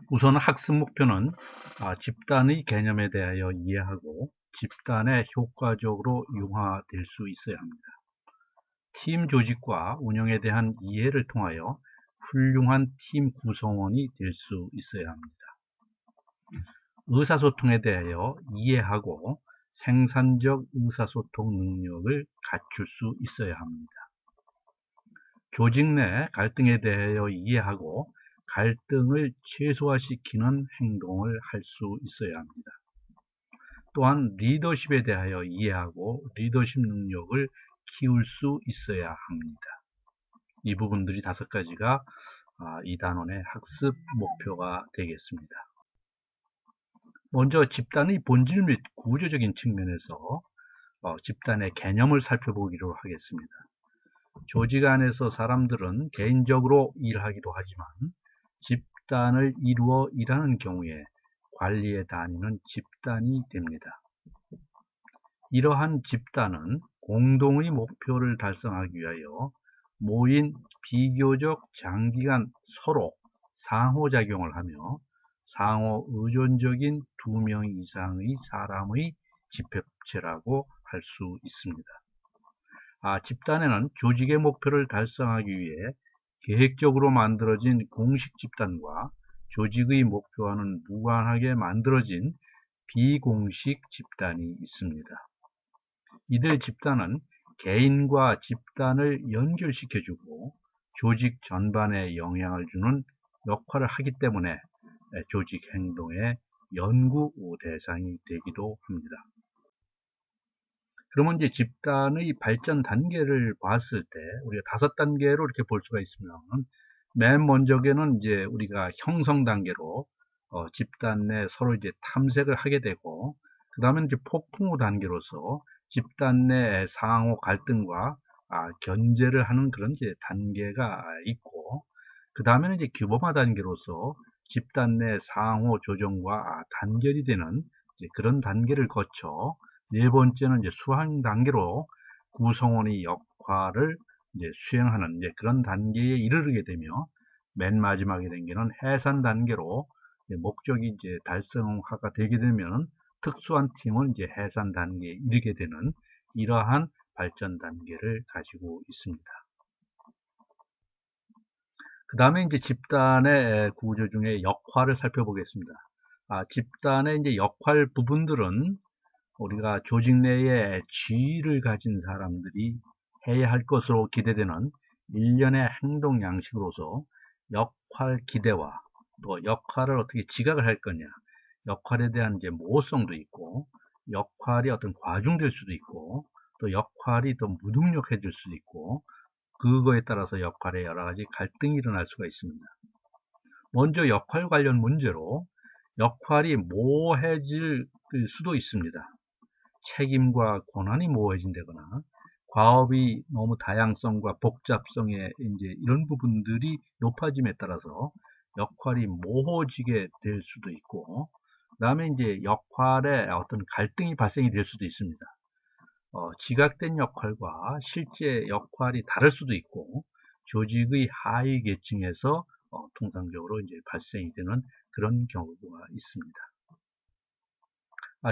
우선 학습 목표는 집단의 개념에 대하여 이해하고 집단에 효과적으로 융화될 수 있어야 합니다. 팀 조직과 운영에 대한 이해를 통하여 훌륭한 팀 구성원이 될 수 있어야 합니다. 의사소통에 대하여 이해하고 생산적 의사소통 능력을 갖출 수 있어야 합니다. 조직 내 갈등에 대하여 이해하고 갈등을 최소화시키는 행동을 할 수 있어야 합니다. 또한 리더십에 대하여 이해하고 리더십 능력을 키울 수 있어야 합니다. 이 부분들이 5가지가 이 단원의 학습 목표가 되겠습니다. 먼저 집단의 본질 및 구조적인 측면에서 집단의 개념을 살펴보기로 하겠습니다. 조직 안에서 사람들은 개인적으로 일하기도 하지만 집단을 이루어 일하는 경우에 관리의 단위는 집단이 됩니다. 이러한 집단은 공동의 목표를 달성하기 위하여 모인 비교적 장기간 서로 상호작용을 하며 상호 의존적인 2명 이상의 사람의 집합체라고 할 수 있습니다. 집단에는 조직의 목표를 달성하기 위해 계획적으로 만들어진 공식 집단과 조직의 목표와는 무관하게 만들어진 비공식 집단이 있습니다. 이들 집단은 개인과 집단을 연결시켜주고 조직 전반에 영향을 주는 역할을 하기 때문에 조직 행동의 연구 대상이 되기도 합니다. 그러면 이제 집단의 발전 단계를 봤을 때 우리가 5단계로 이렇게 볼 수가 있으면, 맨 먼저에는 이제 우리가 형성 단계로 집단 내 서로 이제 탐색을 하게 되고, 그 다음에 이제 폭풍우 단계로서 집단 내 상호 갈등과 견제를 하는 그런 이제 단계가 있고, 그 다음에는 이제 규범화 단계로서 집단 내 상호 조정과 단결이 되는 이제 그런 단계를 거쳐, 4번째는 이제 수행 단계로 구성원의 역할을 이제 수행하는 이제 그런 단계에 이르게 되며, 맨 마지막에 단계는 해산 단계로 목적이 이제 달성화가 되게 되면 특수한 팀은 이제 해산 단계에 이르게 되는 이러한 발전 단계를 가지고 있습니다. 그 다음에 이제 집단의 구조 중에 역할을 살펴보겠습니다. 집단의 이제 역할 부분들은 우리가 조직 내에 지위를 가진 사람들이 해야 할 것으로 기대되는 일련의 행동 양식으로서 역할 기대와 또 역할을 어떻게 지각을 할 거냐, 역할에 대한 이제 모호성도 있고, 역할이 어떤 과중될 수도 있고, 또 역할이 더 무능력해질 수도 있고, 그거에 따라서 역할에 여러 가지 갈등이 일어날 수가 있습니다. 먼저 역할 관련 문제로 역할이 모호해질 수도 있습니다. 책임과 권한이 모호해진다거나 과업이 너무 다양성과 복잡성에 이제 이런 부분들이 높아짐에 따라서 역할이 모호해지게 될 수도 있고, 그 다음에 이제 역할에 어떤 갈등이 발생이 될 수도 있습니다. 지각된 역할과 실제 역할이 다를 수도 있고, 조직의 하위 계층에서 통상적으로 이제 발생이 되는 그런 경우가 있습니다.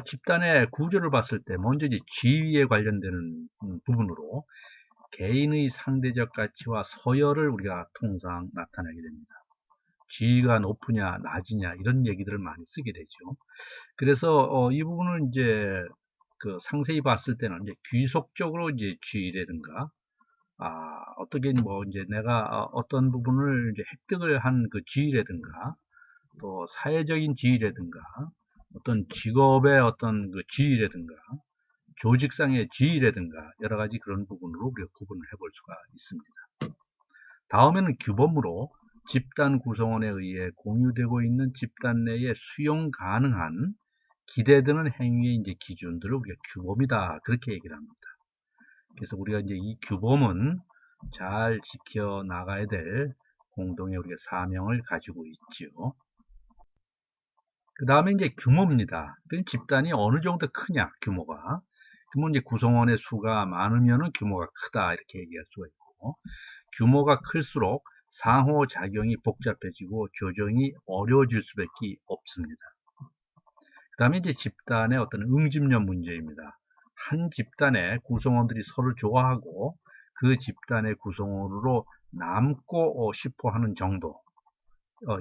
집단의 구조를 봤을 때 먼저 이제 지위에 관련되는 부분으로 개인의 상대적 가치와 서열을 우리가 통상 나타내게 됩니다. 지위가 높으냐 낮으냐 이런 얘기들을 많이 쓰게 되죠. 그래서 이 부분을 이제 상세히 봤을 때는 이제 귀속적으로 이제 지위라든가 어떻게 뭐 이제 내가 어떤 부분을 이제 획득을 한 그 지위라든가, 또 사회적인 지위라든가, 어떤 직업의 어떤 그 지위라든가, 조직상의 지위라든가 여러 가지 그런 부분으로 우리가 구분을 해볼 수가 있습니다. 다음에는 규범으로 집단 구성원에 의해 공유되고 있는 집단 내에 수용 가능한 기대되는 행위의 이제 기준들을 우리가 규범이다 그렇게 얘기를 합니다. 그래서 우리가 이제 이 규범은 잘 지켜 나가야 될 공동의 우리가 사명을 가지고 있죠. 그 다음에 이제 규모입니다. 집단이 어느 정도 크냐, 규모가. 그러면 이제 구성원의 수가 많으면 규모가 크다, 이렇게 얘기할 수가 있고, 규모가 클수록 상호작용이 복잡해지고 조정이 어려워질 수밖에 없습니다. 그 다음에 이제 집단의 어떤 응집력 문제입니다. 한 집단의 구성원들이 서로 좋아하고 그 집단의 구성원으로 남고 싶어 하는 정도,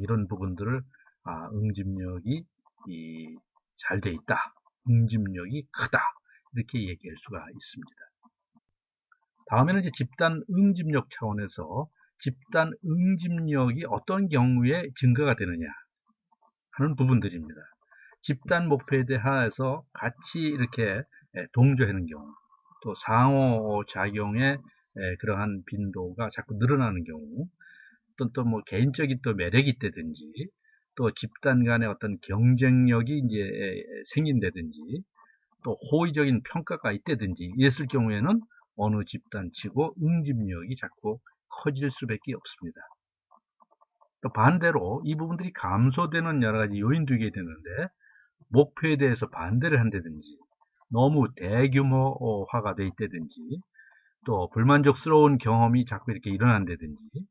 이런 부분들을 응집력이 잘 돼 있다, 응집력이 크다, 이렇게 얘기할 수가 있습니다. 다음에는 이제 집단 응집력 차원에서 집단 응집력이 어떤 경우에 증가가 되느냐 하는 부분들입니다. 집단 목표에 대해서 같이 이렇게 동조하는 경우, 또 상호작용의 그러한 빈도가 자꾸 늘어나는 경우, 또 뭐 개인적인 또 매력이 있다든지, 또 집단 간의 어떤 경쟁력이 이제 생긴다든지, 또 호의적인 평가가 있다든지 이랬을 경우에는 어느 집단치고 응집력이 자꾸 커질 수밖에 없습니다. 또 반대로 이 부분들이 감소되는 여러 가지 요인도 있게 되는데, 목표에 대해서 반대를 한다든지, 너무 대규모화가 돼 있다든지, 또 불만족스러운 경험이 자꾸 이렇게 일어난다든지,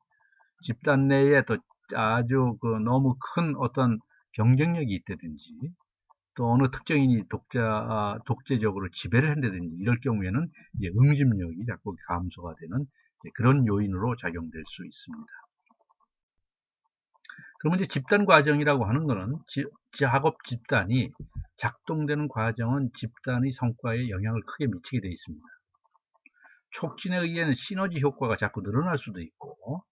집단 내에 또 아주 너무 큰 어떤 경쟁력이 있다든지, 또 어느 특정인이 독재적으로 지배를 한다든지 이럴 경우에는 이제 응집력이 자꾸 감소가 되는 그런 요인으로 작용될 수 있습니다. 그러면 이제 집단 과정이라고 하는 것은 작업 집단이 작동되는 과정은 집단의 성과에 영향을 크게 미치게 되어 있습니다. 촉진에 의해는 시너지 효과가 자꾸 늘어날 수도 있고,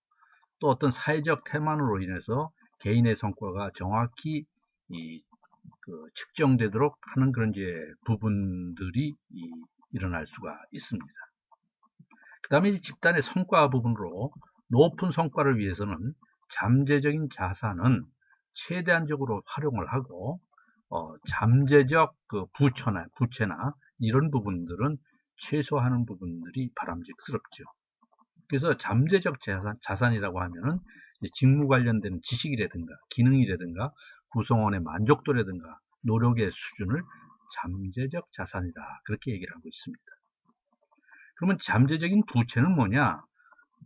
또 어떤 사회적 태만으로 인해서 개인의 성과가 정확히 측정되도록 하는 그런 이제 부분들이 일어날 수가 있습니다. 그 다음에 집단의 성과 부분으로 높은 성과를 위해서는 잠재적인 자산은 최대한적으로 활용을 하고, 잠재적 부채나 이런 부분들은 최소화하는 부분들이 바람직스럽죠. 그래서 잠재적 자산이라고 하면은 직무 관련된 지식이라든가 기능이라든가 구성원의 만족도라든가 노력의 수준을 잠재적 자산이다, 그렇게 얘기를 하고 있습니다. 그러면 잠재적인 부채는 뭐냐?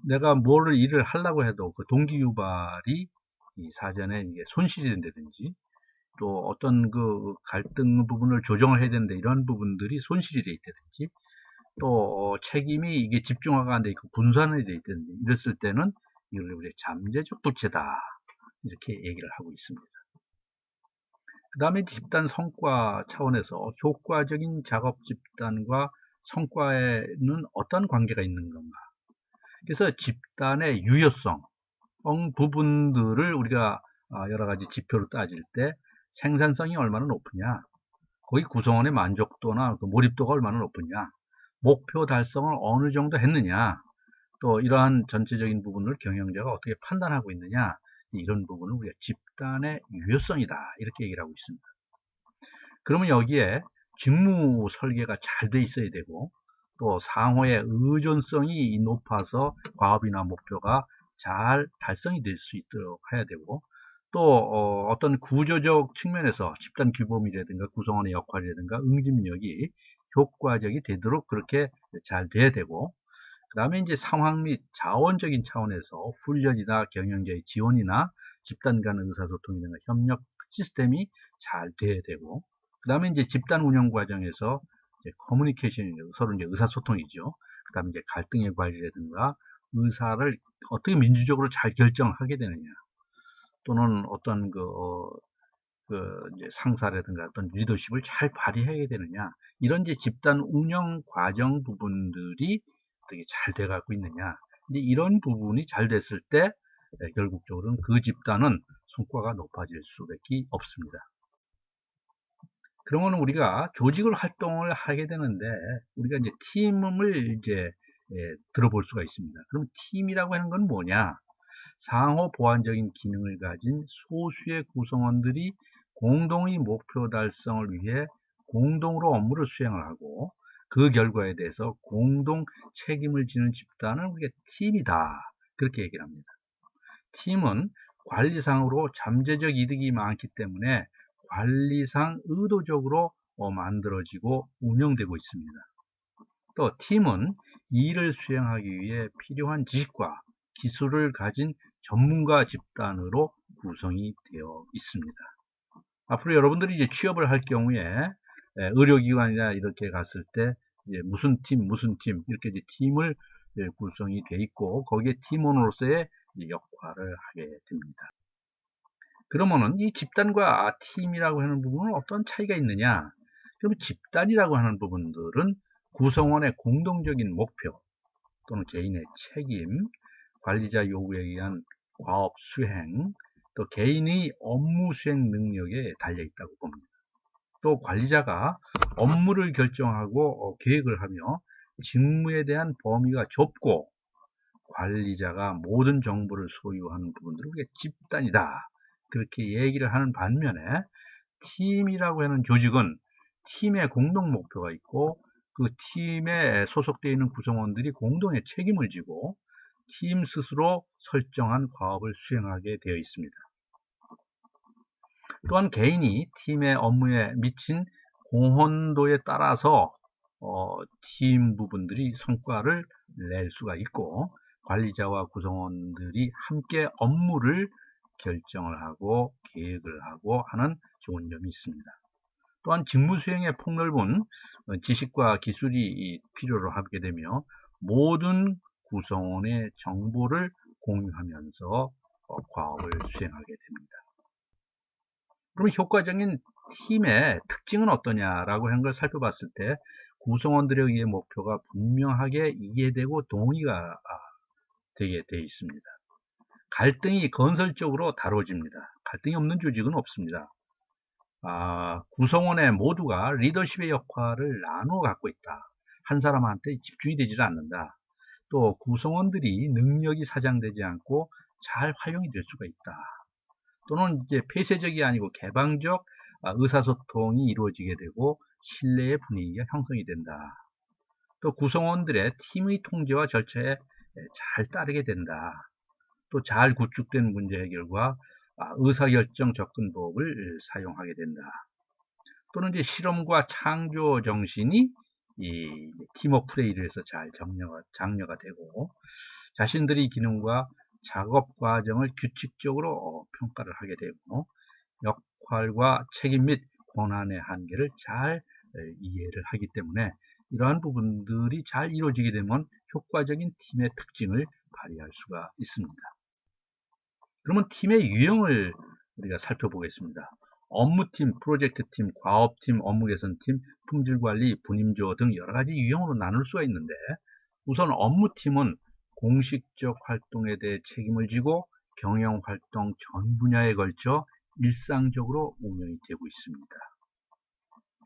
내가 뭘 일을 하려고 해도 그 동기유발이 사전에 이게 손실이 된다든지, 또 어떤 그 갈등 부분을 조정을 해야 되는데 이런 부분들이 손실이 돼 있다든지, 또 책임이 이게 집중화가 안 돼 있고 분산이 돼 있다든지 이랬을 때는 이걸 우리가 잠재적 부채다, 이렇게 얘기를 하고 있습니다. 그 다음에 집단 성과 차원에서 효과적인 작업 집단과 성과에는 어떤 관계가 있는 건가? 그래서 집단의 유효성 부분들을 우리가 여러 가지 지표로 따질 때 생산성이 얼마나 높으냐, 거기 구성원의 만족도나 몰입도가 얼마나 높으냐, 목표 달성을 어느 정도 했느냐, 또 이러한 전체적인 부분을 경영자가 어떻게 판단하고 있느냐, 이런 부분을 우리가 집단의 유효성이다, 이렇게 얘기를 하고 있습니다. 그러면 여기에 직무 설계가 잘 돼 있어야 되고, 또 상호의 의존성이 높아서 과업이나 목표가 잘 달성이 될 수 있도록 해야 되고, 또 어떤 구조적 측면에서 집단 규범이라든가 구성원의 역할이라든가 응집력이 효과적이 되도록 그렇게 잘 돼야 되고, 그 다음에 이제 상황 및 자원적인 차원에서 훈련이나 경영자의 지원이나 집단 간 의사소통이나 협력 시스템이 잘 돼야 되고, 그 다음에 이제 집단 운영 과정에서 커뮤니케이션, 서로 이제 의사소통이죠. 그 다음에 이제 갈등의 관리라든가 의사를 어떻게 민주적으로 잘 결정하게 되느냐, 또는 어떤 이제 상사라든가 어떤 리더십을 잘 발휘해야 되느냐, 이런 이제 집단 운영 과정 부분들이 어떻게 잘 돼가고 있느냐, 이제 이런 부분이 잘 됐을 때 결국적으로는 그 집단은 성과가 높아질 수밖에 없습니다. 그러면 우리가 조직을 활동을 하게 되는데 우리가 이제 팀을 이제 들어볼 수가 있습니다. 그럼 팀이라고 하는 건 뭐냐? 상호 보완적인 기능을 가진 소수의 구성원들이 공동의 목표 달성을 위해 공동으로 업무를 수행을 하고, 그 결과에 대해서 공동 책임을 지는 집단을 우리가 팀이다, 그렇게 얘기를 합니다. 팀은 관리상으로 잠재적 이득이 많기 때문에 관리상 의도적으로 만들어지고 운영되고 있습니다. 또 팀은 일을 수행하기 위해 필요한 지식과 기술을 가진 전문가 집단으로 구성이 되어 있습니다. 앞으로 여러분들이 이제 취업을 할 경우에 의료기관이나 이렇게 갔을 때 이제 무슨 팀 이렇게 이제 팀을 구성이 돼 있고 거기에 팀원으로서의 역할을 하게 됩니다. 그러면은 이 집단과 팀이라고 하는 부분은 어떤 차이가 있느냐? 그럼 집단이라고 하는 부분들은 구성원의 공동적인 목표 또는 개인의 책임, 관리자 요구에 의한 과업 수행, 또 개인의 업무 수행 능력에 달려 있다고 봅니다. 또 관리자가 업무를 결정하고 계획을 하며 직무에 대한 범위가 좁고 관리자가 모든 정보를 소유하는 부분들을 우리가 집단이다. 그렇게 얘기를 하는 반면에 팀이라고 하는 조직은 팀의 공동 목표가 있고 그 팀에 소속되어 있는 구성원들이 공동의 책임을 지고 팀 스스로 설정한 과업을 수행하게 되어 있습니다. 또한 개인이 팀의 업무에 미친 공헌도에 따라서 팀 부분들이 성과를 낼 수가 있고 관리자와 구성원들이 함께 업무를 결정을 하고 계획을 하고 하는 좋은 점이 있습니다. 또한 직무 수행의 폭넓은 지식과 기술이 필요로 하게 되며 모든 구성원의 정보를 공유하면서 과업을 수행하게 됩니다. 그럼 효과적인 팀의 특징은 어떠냐라고 하는 걸 살펴봤을 때 구성원들에 의해 목표가 분명하게 이해되고 동의가 되게 되어 있습니다. 갈등이 건설적으로 다뤄집니다. 갈등이 없는 조직은 없습니다. 구성원의 모두가 리더십의 역할을 나누어 갖고 있다. 한 사람한테 집중이 되지 않는다. 또 구성원들이 능력이 사장되지 않고 잘 활용이 될 수가 있다. 또는 이제 폐쇄적이 아니고 개방적 의사소통이 이루어지게 되고 신뢰의 분위기가 형성이 된다. 또 구성원들의 팀의 통제와 절차에 잘 따르게 된다. 또 잘 구축된 문제 해결과 의사결정 접근법을 사용하게 된다. 또는 이제 실험과 창조 정신이 이 팀워크 플레이를 해서 잘 장려가 되고 자신들의 기능과 작업 과정을 규칙적으로 평가를 하게 되고 역할과 책임 및 권한의 한계를 잘 이해를 하기 때문에 이러한 부분들이 잘 이루어지게 되면 효과적인 팀의 특징을 발휘할 수가 있습니다. 그러면 팀의 유형을 우리가 살펴보겠습니다. 업무팀, 프로젝트팀, 과업팀, 업무개선팀, 품질관리, 분임조 등 여러가지 유형으로 나눌 수가 있는데 우선 업무팀은 공식적 활동에 대해 책임을 지고 경영활동 전 분야에 걸쳐 일상적으로 운영이 되고 있습니다.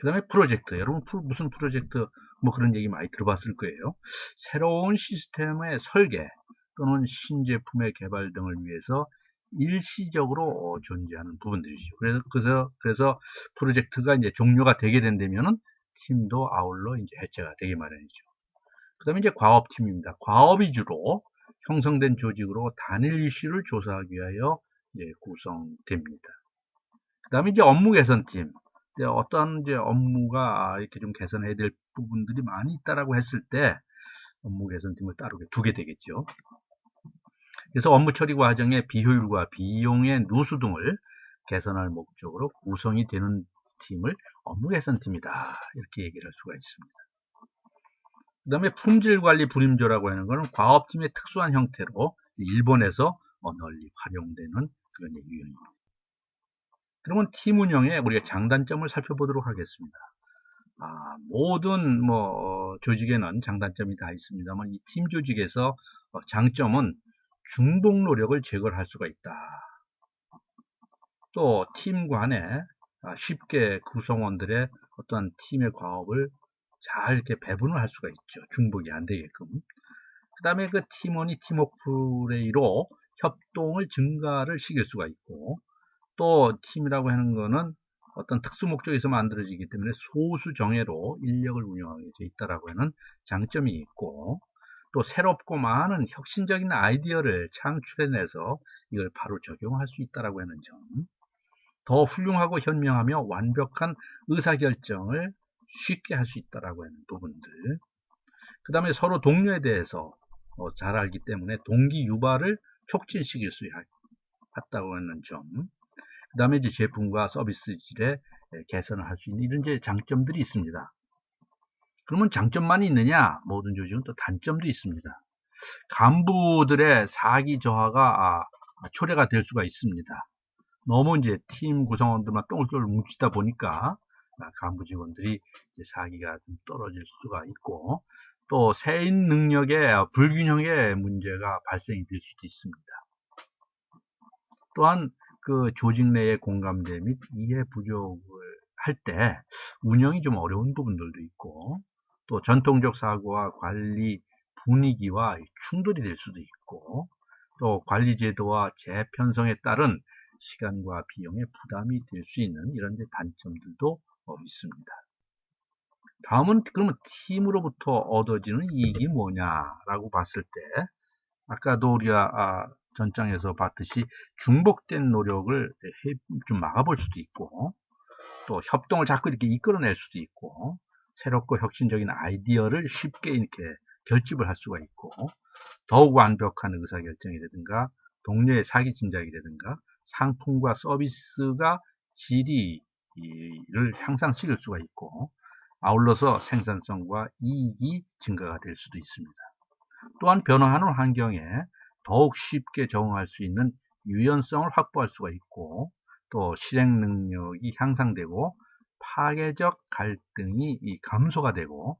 그 다음에 프로젝트, 여러분 무슨 프로젝트 뭐 그런 얘기 많이 들어봤을 거예요. 새로운 시스템의 설계 또는 신제품의 개발 등을 위해서 일시적으로 존재하는 부분들이죠. 그래서 프로젝트가 이제 종료가 되게 된다면은 팀도 아울러 이제 해체가 되게 마련이죠. 그 다음에 이제 과업팀입니다. 과업 위주로 형성된 조직으로 단일 이슈를 조사하기 위하여 구성됩니다. 그 다음에 이제 업무 개선팀. 어떤 이제 업무가 이렇게 좀 개선해야 될 부분들이 많이 있다라고 했을 때 업무 개선팀을 따로 두게 되겠죠. 그래서 업무 처리 과정의 비효율과 비용의 누수 등을 개선할 목적으로 구성이 되는 팀을 업무 개선팀이다. 이렇게 얘기를 할 수가 있습니다. 그 다음에 품질관리 분임조라고 하는 것은 과업팀의 특수한 형태로 일본에서 널리 활용되는 그런 유형입니다. 그러면 팀 운영에 우리가 장단점을 살펴보도록 하겠습니다. 모든 조직에는 장단점이 다 있습니다만 이 팀 조직에서 장점은 중복 노력을 제거할 수가 있다. 또 팀 간에 쉽게 구성원들의 어떤 팀의 과업을 잘 이렇게 배분을 할 수가 있죠. 중복이 안 되게끔. 그 다음에 그 팀원이 팀워크 플레이로 협동을 증가를 시킬 수가 있고 또 팀이라고 하는 거는 어떤 특수 목적에서 만들어지기 때문에 소수 정예로 인력을 운영하게 되어 있다라고 하는 장점이 있고 또 새롭고 많은 혁신적인 아이디어를 창출해내서 이걸 바로 적용할 수 있다라고 하는 점, 더 훌륭하고 현명하며 완벽한 의사결정을 쉽게 할 수 있다라고 하는 부분들, 그 다음에 서로 동료에 대해서 잘 알기 때문에 동기 유발을 촉진시킬 수 있다고 하는 점. 그 다음에 이제 제품과 서비스 질의 개선을 할 수 있는 이런 이제 장점들이 있습니다. 그러면 장점만 있느냐? 모든 조직은 또 단점도 있습니다. 간부들의 사기 저하가 초래가 될 수가 있습니다. 너무 이제 팀 구성원들만 똘똘 뭉치다 보니까 간부 직원들이 이제 사기가 좀 떨어질 수가 있고, 또 세인 능력의 불균형의 문제가 발생이 될 수도 있습니다. 또한 그 조직 내의 공감대 및 이해 부족을 할 때 운영이 좀 어려운 부분들도 있고, 또 전통적 사고와 관리 분위기와 충돌이 될 수도 있고, 또 관리 제도와 재편성에 따른 시간과 비용의 부담이 될 수 있는 이런 단점들도 있습니다. 다음은 그러면 팀으로부터 얻어지는 이익이 뭐냐라고 봤을 때, 아까도 우리가 전장에서 봤듯이 중복된 노력을 좀 막아볼 수도 있고, 또 협동을 자꾸 이렇게 이끌어낼 수도 있고, 새롭고 혁신적인 아이디어를 쉽게 이렇게 결집을 할 수가 있고, 더욱 완벽한 의사결정이라든가 동료의 사기 진작이라든가 상품과 서비스가 질의를 향상시킬 수가 있고, 아울러서 생산성과 이익이 증가가 될 수도 있습니다. 또한 변화하는 환경에 더욱 쉽게 적응할 수 있는 유연성을 확보할 수가 있고, 또 실행 능력이 향상되고 파괴적 갈등이 감소가 되고,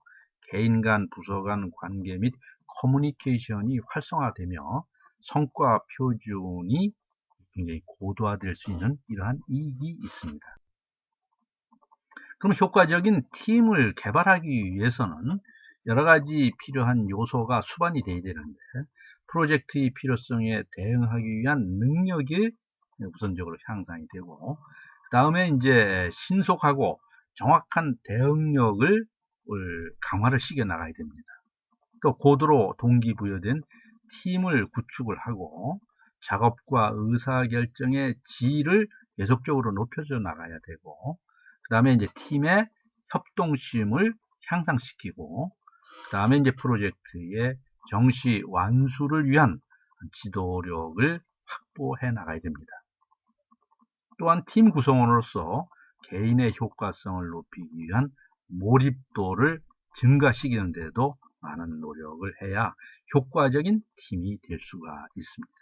개인 간 부서 간 관계 및 커뮤니케이션이 활성화되며 성과 표준이 굉장히 고도화될 수 있는 이러한 이익이 있습니다. 그럼 효과적인 팀을 개발하기 위해서는 여러 가지 필요한 요소가 수반이 되어야 되는데, 프로젝트의 필요성에 대응하기 위한 능력이 우선적으로 향상이 되고, 그 다음에 이제 신속하고 정확한 대응력을 강화를 시켜 나가야 됩니다. 또 고도로 동기부여된 팀을 구축을 하고 작업과 의사결정의 질을 계속적으로 높여줘 나가야 되고, 그 다음에 이제 팀의 협동심을 향상시키고, 그 다음에 이제 프로젝트의 정시 완수를 위한 지도력을 확보해 나가야 됩니다. 또한 팀 구성원으로서 개인의 효과성을 높이기 위한 몰입도를 증가시키는 데도 많은 노력을 해야 효과적인 팀이 될 수가 있습니다.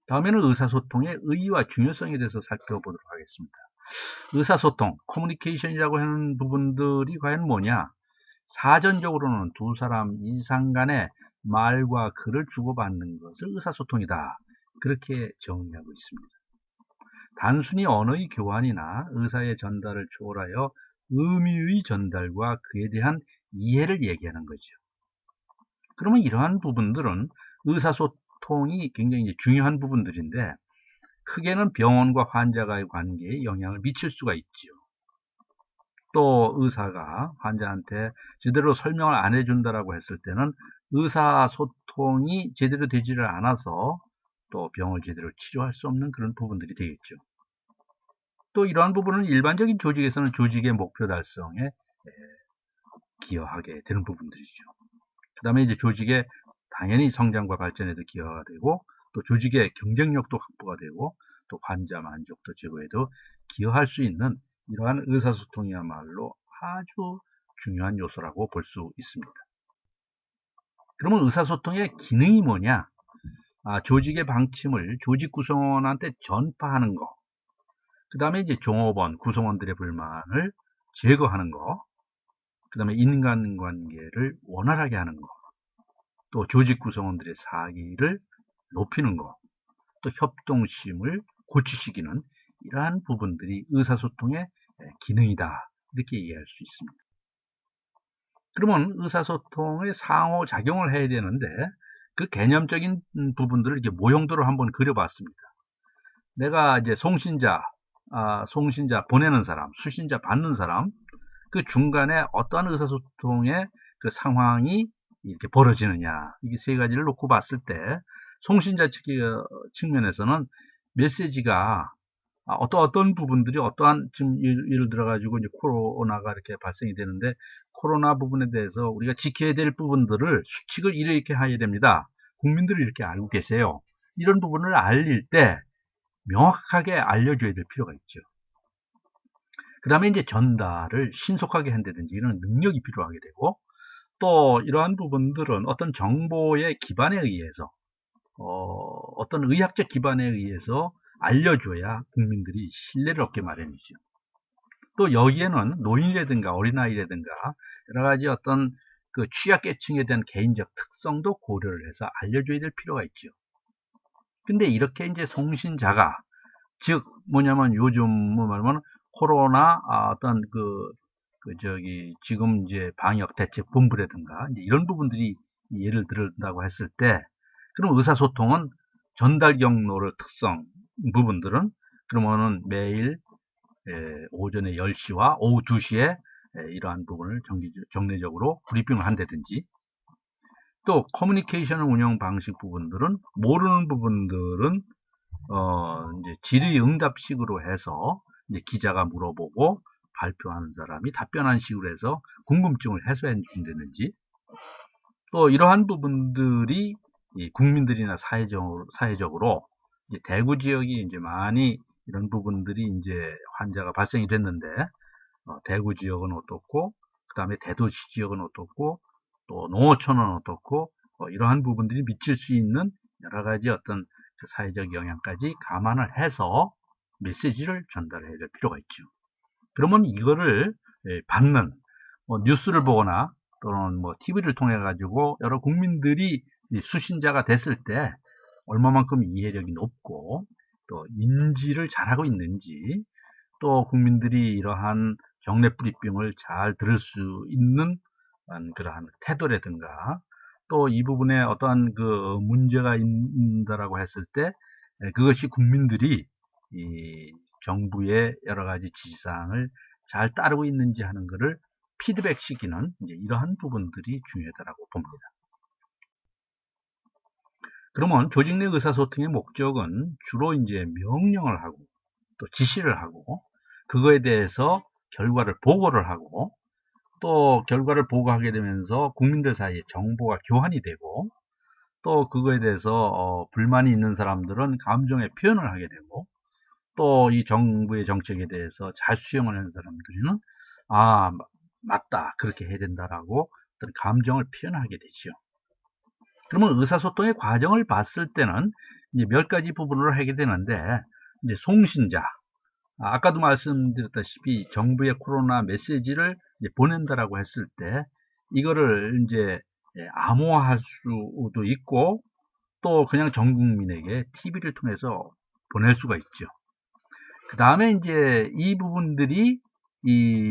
다음에는 의사소통의 의의와 중요성에 대해서 살펴보도록 하겠습니다. 의사소통, 커뮤니케이션이라고 하는 부분들이 과연 뭐냐? 사전적으로는 두 사람 이상 간의 말과 글을 주고받는 것을 의사소통이다, 그렇게 정의하고 있습니다. 단순히 언어의 교환이나 의사의 전달을 초월하여 의미의 전달과 그에 대한 이해를 얘기하는 거죠. 그러면 이러한 부분들은 의사소통이 굉장히 중요한 부분들인데, 크게는 병원과 환자와의 관계에 영향을 미칠 수가 있죠. 또 의사가 환자한테 제대로 설명을 안 해준다라고 했을 때는 의사소통이 제대로 되지를 않아서 또 병을 제대로 치료할 수 없는 그런 부분들이 되겠죠. 또 이러한 부분은 일반적인 조직에서는 조직의 목표 달성에 기여하게 되는 부분들이죠. 그 다음에 이제 조직의 당연히 성장과 발전에도 기여가 되고, 또 조직의 경쟁력도 확보가 되고, 또 환자 만족도 제고에도 기여할 수 있는 이러한 의사소통이야말로 아주 중요한 요소라고 볼 수 있습니다. 그러면 의사소통의 기능이 뭐냐? 조직의 방침을 조직 구성원한테 전파하는 거, 그 다음에 이제 종업원, 구성원들의 불만을 제거하는 거, 그 다음에 인간관계를 원활하게 하는 거, 또 조직 구성원들의 사기를 높이는 거, 또 협동심을 고취시키는 이러한 부분들이 의사소통의 기능이다, 이렇게 이해할 수 있습니다. 그러면 의사소통의 상호작용을 해야 되는데, 그 개념적인 부분들을 이렇게 모형도로 한번 그려봤습니다. 내가 이제 송신자 보내는 사람, 수신자 받는 사람, 그 중간에 어떠한 의사소통의 그 상황이 이렇게 벌어지느냐, 이게 세 가지를 놓고 봤을 때, 송신자 측면에서는 메시지가 어떤 부분들이 어떠한, 지금 예를 들어 가지고 이제 코로나가 이렇게 발생이 되는데, 코로나 부분에 대해서 우리가 지켜야 될 부분들을 수칙을 이렇게 해야 됩니다. 국민들이 이렇게 알고 계세요. 이런 부분을 알릴 때 명확하게 알려줘야 될 필요가 있죠. 그 다음에 이제 전달을 신속하게 한다든지 이런 능력이 필요하게 되고, 또 이러한 부분들은 어떤 정보의 기반에 의해서 어떤 의학적 기반에 의해서 알려줘야 국민들이 신뢰를 얻게 마련이죠. 또 여기에는 노인이라든가 어린아이라든가 여러 가지 어떤 그 취약계층에 대한 개인적 특성도 고려를 해서 알려줘야 될 필요가 있죠. 근데 이렇게 이제 송신자가, 즉 뭐냐면 요즘 뭐 말하면 코로나 어떤 지금 이제 방역 대책 본부라든가 이제 이런 부분들이 예를 들었다고 했을 때, 그럼 의사소통은 전달 경로의 특성 부분들은 그러면은 매일 오전에 10시와 오후 2시에 이러한 부분을 정례적으로 브리핑을 한다든지, 또 커뮤니케이션 운영 방식 부분들은 모르는 부분들은 이제 질의응답식으로 해서 이제 기자가 물어보고 발표하는 사람이 답변하는 식으로 해서 궁금증을 해소해 준다든지, 또 이러한 부분들이 국민들이나 사회적으로 이제 대구 지역이 이제 많이 이런 부분들이 이제 환자가 발생이 됐는데, 대구 지역은 어떻고, 그 다음에 대도시 지역은 어떻고, 또 농어촌은 어떻고, 이러한 부분들이 미칠 수 있는 여러 가지 어떤 사회적 영향까지 감안을 해서 메시지를 전달해야 될 필요가 있죠. 그러면 이거를 받는 뉴스를 보거나 또는 뭐 TV를 통해 가지고 여러 국민들이 수신자가 됐을 때 얼마만큼 이해력이 높고 또 인지를 잘하고 있는지, 또 국민들이 이러한 정례 브리핑을 잘 들을 수 있는 그러한 태도라든가, 또 이 부분에 어떠한 그 문제가 있다라고 했을 때 그것이 국민들이 이 정부의 여러 가지 지시사항을 잘 따르고 있는지 하는 것을 피드백 시키는 이제 이러한 부분들이 중요하다고 봅니다. 그러면 조직 내 의사소통의 목적은 주로 이제 명령을 하고 또 지시를 하고, 그거에 대해서 결과를 보고를 하고, 또 결과를 보고하게 되면서 국민들 사이에 정보가 교환이 되고, 또 그거에 대해서 불만이 있는 사람들은 감정의 표현을 하게 되고, 또 이 정부의 정책에 대해서 잘 수용을 하는 사람들은 맞다, 그렇게 해야 된다라고 어떤 감정을 표현하게 되죠. 그러면 의사소통의 과정을 봤을 때는 이제 몇 가지 부분으로 하게 되는데, 이제 송신자, 아까도 말씀드렸다시피 정부의 코로나 메시지를 이제 보낸다라고 했을 때 이거를 이제 암호화할 수도 있고, 또 그냥 전 국민에게 TV를 통해서 보낼 수가 있죠. 그 다음에 이제 이 부분들이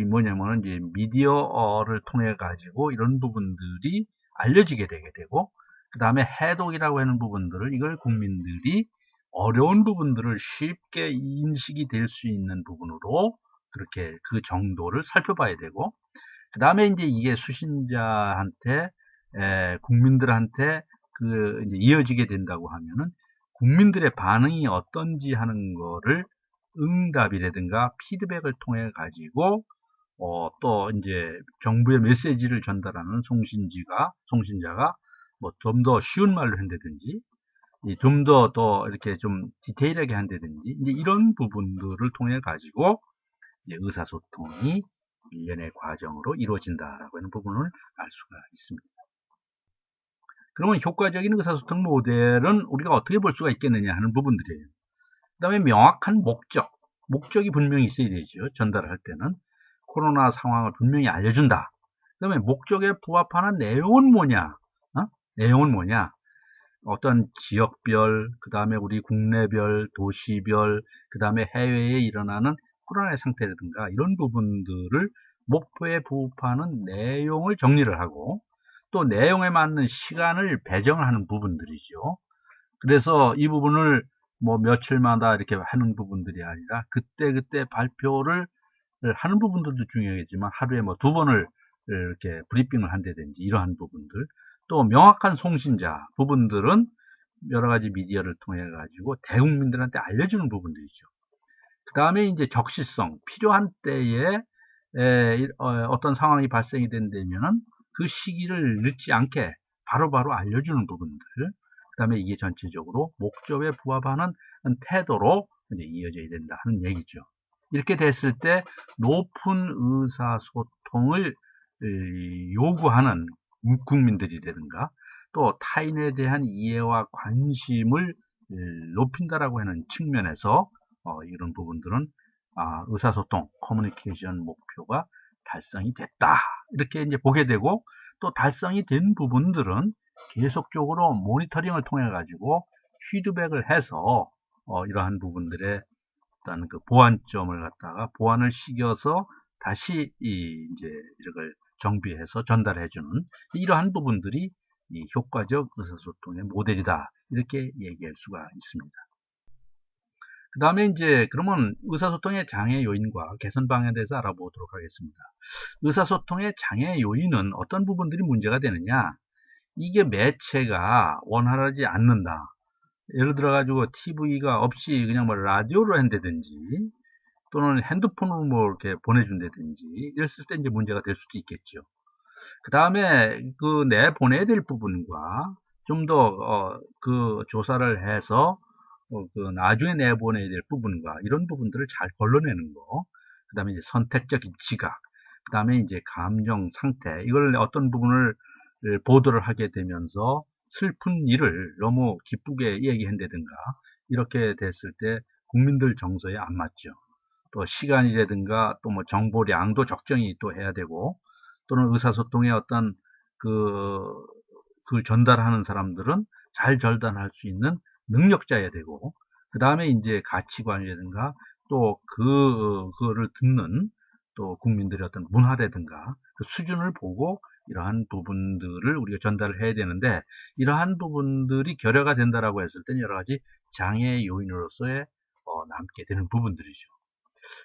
뭐냐면 이제 미디어를 통해 가지고 이런 부분들이 알려지게 되게 되고, 그 다음에 해독이라고 하는 부분들을 이걸 국민들이 어려운 부분들을 쉽게 인식이 될 수 있는 부분으로 그렇게 그 정도를 살펴봐야 되고, 그 다음에 이제 이게 수신자한테 국민들한테 이제 이어지게 된다고 하면은 국민들의 반응이 어떤지 하는 거를 응답이라든가 피드백을 통해 가지고 또 이제 정부의 메시지를 전달하는 송신자가 뭐 좀 더 쉬운 말로 한다든지 좀 더 이렇게 좀 디테일하게 한다든지 이제 이런 부분들을 통해 가지고 이제 의사소통이 일련의 과정으로 이루어진다라고 하는 부분을 알 수가 있습니다. 그러면 효과적인 의사소통 모델은 우리가 어떻게 볼 수가 있겠느냐 하는 부분들이에요. 그 다음에 명확한 목적이 분명히 있어야 되죠. 전달을 할 때는 코로나 상황을 분명히 알려준다. 그 다음에 목적에 부합하는 내용은 뭐냐? 내용은 뭐냐? 어떤 지역별, 그 다음에 우리 국내별, 도시별, 그 다음에 해외에 일어나는 코로나의 상태라든가 이런 부분들을 목표에 부합하는 내용을 정리를 하고, 또 내용에 맞는 시간을 배정을 하는 부분들이죠. 그래서 이 부분을 뭐 며칠마다 이렇게 하는 부분들이 아니라 그때 발표를 하는 부분들도 중요하겠지만 하루에 뭐 2번을 이렇게 브리핑을 한다든지 이러한 부분들, 또 명확한 송신자 부분들은 여러 가지 미디어를 통해 가지고 대국민들한테 알려주는 부분들이죠. 그 다음에 이제 적시성, 필요한 때에 어떤 상황이 발생이 된다면은 그 시기를 늦지 않게 바로바로 알려주는 부분들, 다음에 이게 전체적으로 목적에 부합하는 태도로 이제 이어져야 된다 하는 얘기죠. 이렇게 됐을 때 높은 의사소통을 요구하는 국민들이라든가 또 타인에 대한 이해와 관심을 높인다라고 하는 측면에서 이런 부분들은 의사소통, 커뮤니케이션 목표가 달성이 됐다. 이렇게 이제 보게 되고 또 달성이 된 부분들은 계속적으로 모니터링을 통해 가지고 피드백을 해서 이러한 부분들의 어떤 그 보완점을 갖다가 보완을 시켜서 다시 이제 이걸 정비해서 전달해주는 이러한 부분들이 이 효과적 의사소통의 모델이다 이렇게 얘기할 수가 있습니다. 그 다음에 이제 그러면 의사소통의 장애 요인과 개선 방향에 대해서 알아보도록 하겠습니다. 의사소통의 장애 요인은 어떤 부분들이 문제가 되느냐? 이게 매체가 원활하지 않는다. 예를 들어 가지고 TV가 없이 그냥 뭐 라디오로 한다든지 또는 핸드폰으로 뭐 이렇게 보내준다든지 이랬을 때 이제 문제가 될 수도 있겠죠. 그 다음에 그 내보내야 될 부분과 좀 더 그 조사를 해서 그 나중에 내보내야 될 부분과 이런 부분들을 잘 걸러내는 거. 그 다음에 이제 선택적인 지각. 그 다음에 이제 감정 상태. 이걸 어떤 부분을 보도를 하게 되면서 슬픈 일을 너무 기쁘게 얘기한다든가 이렇게 됐을 때 국민들 정서에 안 맞죠. 또 시간이라든가 또 뭐 정보량도 적정히 또 해야 되고 또는 의사소통의 어떤 그 전달하는 사람들은 잘 전달할 수 있는 능력자여야 되고 그 다음에 이제 가치관이라든가 또 그거를 듣는 또 국민들의 어떤 문화라든가 그 수준을 보고 이러한 부분들을 우리가 전달을 해야 되는데 이러한 부분들이 결여가 된다라고 했을 때는 여러 가지 장애 요인으로서의 남게 되는 부분들이죠.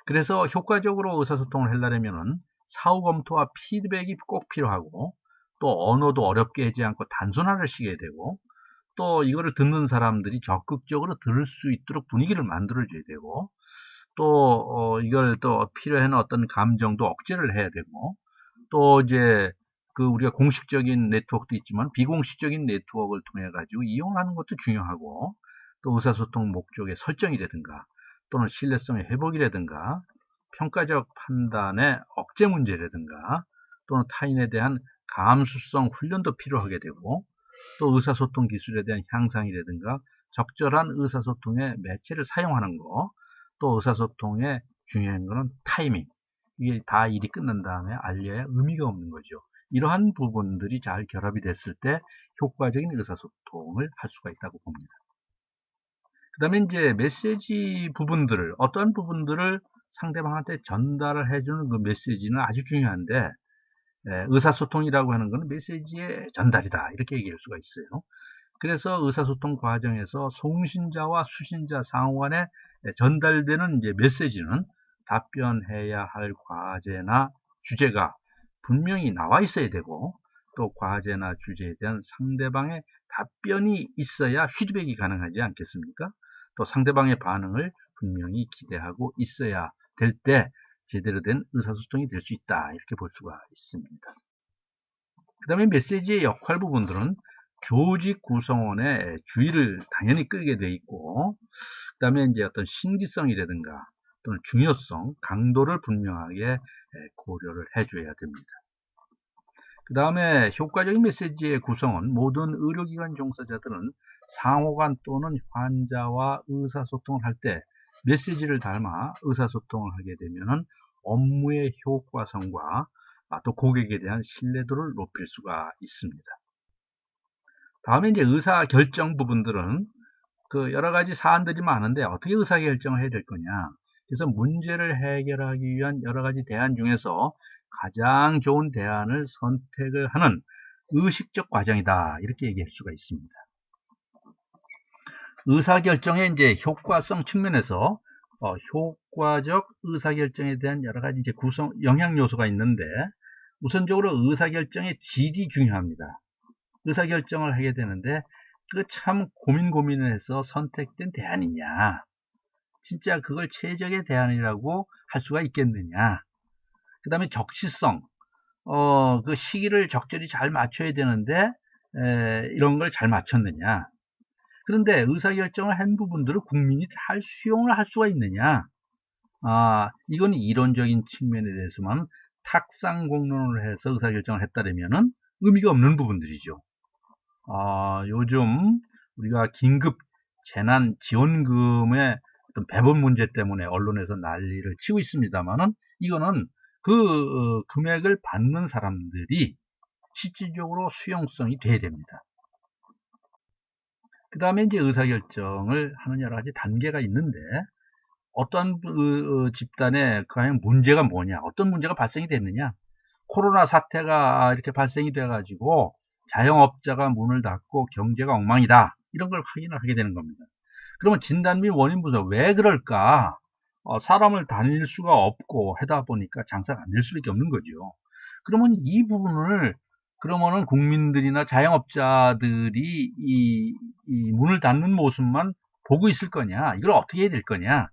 그래서 효과적으로 의사소통을 하려면은 사후 검토와 피드백이 꼭 필요하고 또 언어도 어렵게 하지 않고 단순화를 시켜야 되고 또 이거를 듣는 사람들이 적극적으로 들을 수 있도록 분위기를 만들어줘야 되고 또 이걸 또 필요한 어떤 감정도 억제를 해야 되고 또 이제 그 우리가 공식적인 네트워크도 있지만 비공식적인 네트워크를 통해 가지고 이용하는 것도 중요하고 또 의사소통 목적의 설정이라든가 또는 신뢰성의 회복이라든가 평가적 판단의 억제 문제라든가 또는 타인에 대한 감수성 훈련도 필요하게 되고 또 의사소통 기술에 대한 향상이라든가 적절한 의사소통의 매체를 사용하는 거 또 의사소통의 중요한 거는 타이밍 이게 다 일이 끝난 다음에 알려야 의미가 없는 거죠. 이러한 부분들이 잘 결합이 됐을 때 효과적인 의사소통을 할 수가 있다고 봅니다. 그 다음에 이제 메시지 부분들을 어떤 부분들을 상대방한테 전달을 해주는 그 메시지는 아주 중요한데 의사소통이라고 하는 것은 메시지의 전달이다 이렇게 얘기할 수가 있어요. 그래서 의사소통 과정에서 송신자와 수신자 상호간에 전달되는 이제 메시지는 답변해야 할 과제나 주제가 분명히 나와 있어야 되고 또 과제나 주제에 대한 상대방의 답변이 있어야 피드백이 가능하지 않겠습니까? 또 상대방의 반응을 분명히 기대하고 있어야 될 때 제대로 된 의사소통이 될 수 있다 이렇게 볼 수가 있습니다. 그 다음에 메시지의 역할 부분들은 조직 구성원의 주의를 당연히 끌게 돼 있고 그 다음에 이제 어떤 신기성이라든가 또는 중요성, 강도를 분명하게 고려를 해줘야 됩니다. 그 다음에 효과적인 메시지의 구성은 모든 의료기관 종사자들은 상호간 또는 환자와 의사소통을 할 때 메시지를 담아 의사소통을 하게 되면 업무의 효과성과 또 고객에 대한 신뢰도를 높일 수가 있습니다. 다음에 이제 의사결정 부분들은 그 여러 가지 사안들이 많은데 어떻게 의사결정을 해야 될 거냐. 그래서 문제를 해결하기 위한 여러 가지 대안 중에서 가장 좋은 대안을 선택을 하는 의식적 과정이다. 이렇게 얘기할 수가 있습니다. 의사결정의 이제 효과성 측면에서 효과적 의사결정에 대한 여러 가지 이제 영향 요소가 있는데 우선적으로 의사결정의 질이 중요합니다. 의사결정을 하게 되는데 그 참 고민을 해서 선택된 대안이냐 진짜 그걸 최적의 대안이라고 할 수가 있겠느냐 그 다음에 적시성 그 시기를 적절히 잘 맞춰야 되는데 이런 걸 잘 맞췄느냐 그런데 의사결정을 한 부분들을 국민이 잘 수용을 할 수가 있느냐? 이건 이론적인 측면에 대해서만 탁상 공론을 해서 의사결정을 했다면은 의미가 없는 부분들이죠. 요즘 우리가 긴급 재난 지원금의 어떤 배분 문제 때문에 언론에서 난리를 치고 있습니다만은 이거는 그 금액을 받는 사람들이 실질적으로 수용성이 돼야 됩니다. 그 다음에 이제 의사결정을 하는 여러 가지 단계가 있는데 어떤 집단에 과연 문제가 뭐냐, 어떤 문제가 발생이 됐느냐. 코로나 사태가 이렇게 발생이 돼 가지고 자영업자가 문을 닫고 경제가 엉망이다, 이런 걸 확인을 하게 되는 겁니다. 그러면 진단 및 원인 분석, 왜 그럴까? 사람을 다닐 수가 없고 하다 보니까 장사가 안 될 수밖에 없는 거죠. 그러면 이 부분을, 그러면은 국민들이나 자영업자들이 이 문을 닫는 모습만 보고 있을 거냐, 이걸 어떻게 해야 될 거냐.